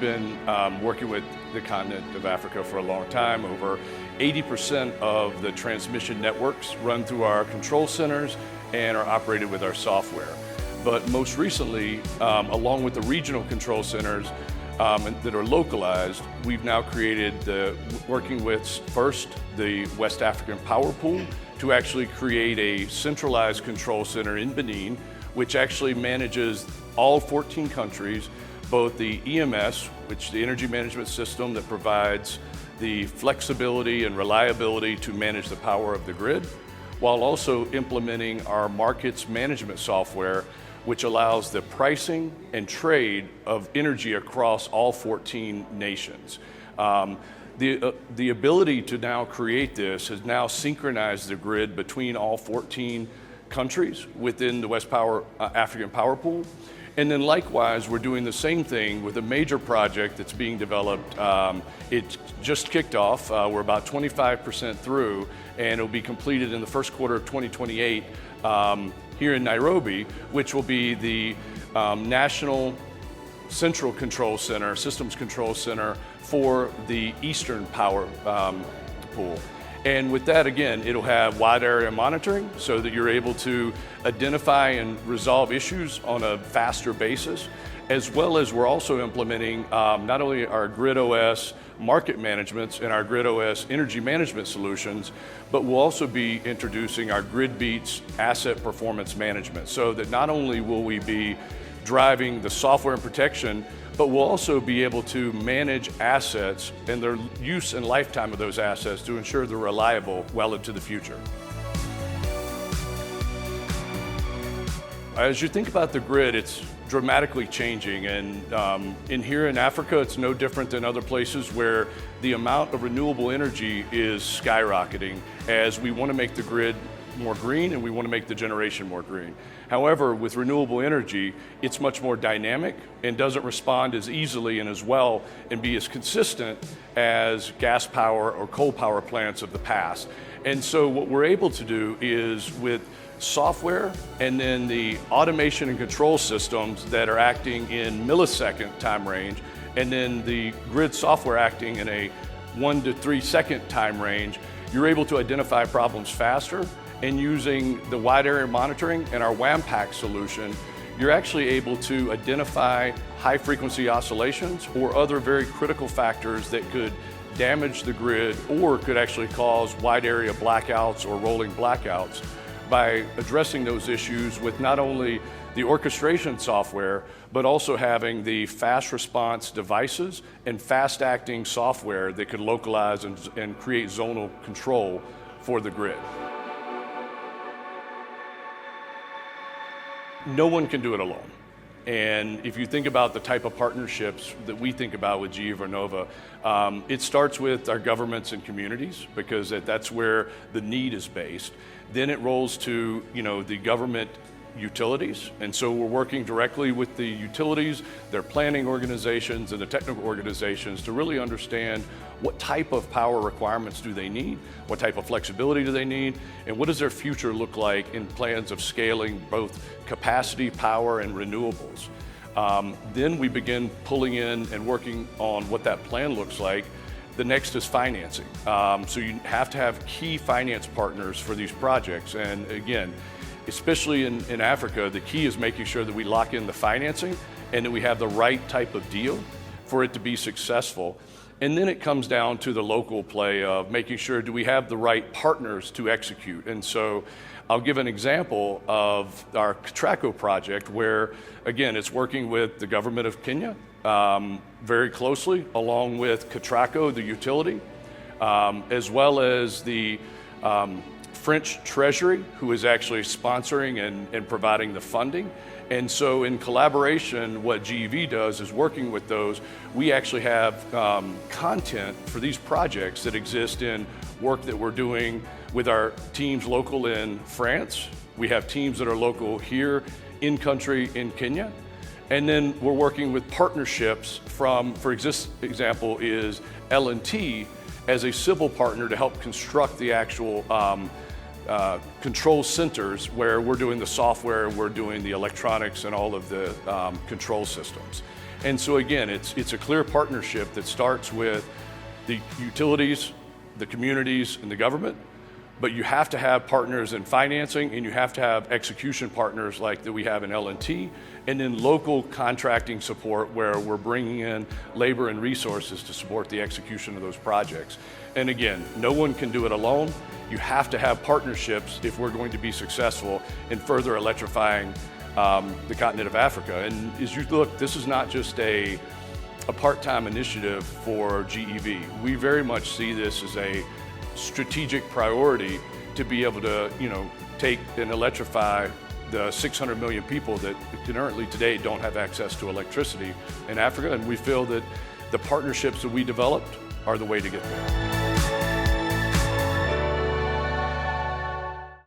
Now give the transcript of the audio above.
been working with the continent of Africa for a long time. Over 80% of the transmission networks run through our control centers and are operated with our software. But most recently, along with the regional control centers that are localized, we've now created working with first the West African Power Pool to actually create a centralized control center in Benin, which actually manages all 14 countries, both the EMS, which is the energy management system that provides the flexibility and reliability to manage the power of the grid, while also implementing our markets management software, which allows the pricing and trade of energy across all 14 nations. The ability to now create this has now synchronized the grid between all 14 countries within the West African Power Pool. And then likewise, we're doing the same thing with a major project that's being developed. It just kicked off. We're about 25% through, and it'll be completed in the first quarter of 2028 here in Nairobi, which will be the National Central Control Center, Systems Control Center for the Eastern Power Pool. And with that, again, it'll have wide area monitoring so that you're able to identify and resolve issues on a faster basis, as well as we're also implementing not only our Grid OS market managements and our Grid OS energy management solutions, but we'll also be introducing our Grid Beats asset performance management, so that not only will we be driving the software and protection, but we'll also be able to manage assets and their use and lifetime of those assets to ensure they're reliable well into the future. As you think about the grid, it's dramatically changing, and here in Africa, it's no different than other places where the amount of renewable energy is skyrocketing as we want to make the grid more green and we want to make the generation more green. However, with renewable energy, it's much more dynamic and doesn't respond as easily and as well and be as consistent as gas power or coal power plants of the past. And so what we're able to do is with software and then the automation and control systems that are acting in millisecond time range, and then the grid software acting in a 1 to 3 second time range, you're able to identify problems faster. And using the wide area monitoring and our WAMPAC solution, you're actually able to identify high frequency oscillations or other very critical factors that could damage the grid or could actually cause wide area blackouts or rolling blackouts by addressing those issues with not only the orchestration software, but also having the fast response devices and fast acting software that could localize and create zonal control for the grid. No one can do it alone. And if you think about the type of partnerships that we think about with GE Vernova, it starts with our governments and communities, because that's where the need is based. Then it rolls to the government utilities, and so we're working directly with the utilities, their planning organizations and the technical organizations to really understand what type of power requirements do they need, what type of flexibility do they need, and what does their future look like in plans of scaling both capacity, power, and renewables. Then we begin pulling in and working on what that plan looks like. The next is financing. So you have to have key finance partners for these projects, and again, especially in Africa, the key is making sure that we lock in the financing and that we have the right type of deal for it to be successful. And then it comes down to the local play of making sure, do we have the right partners to execute? And so I'll give an example of our Catraco project where, again, it's working with the government of Kenya very closely, along with Catraco, the utility, as well as the French Treasury, who is actually sponsoring and providing the funding. And so in collaboration, what GEV does is working with those. We actually have content for these projects that exist in work that we're doing with our teams local in France. We have teams that are local here in country in Kenya. And then we're working with partnerships from, for example, is L&T as a civil partner to help construct the actual control centers where we're doing the software, we're doing the electronics and all of the control systems. And so again, it's a clear partnership that starts with the utilities, the communities, and the government, but you have to have partners in financing, and you have to have execution partners like that we have in L&T, and then local contracting support where we're bringing in labor and resources to support the execution of those projects. And again, no one can do it alone. You have to have partnerships if we're going to be successful in further electrifying the continent of Africa. And as you look, this is not just a part-time initiative for GEV. We very much see this as a strategic priority to be able to, take and electrify the 600 million people that currently today don't have access to electricity in Africa. And we feel that the partnerships that we developed are the way to get there.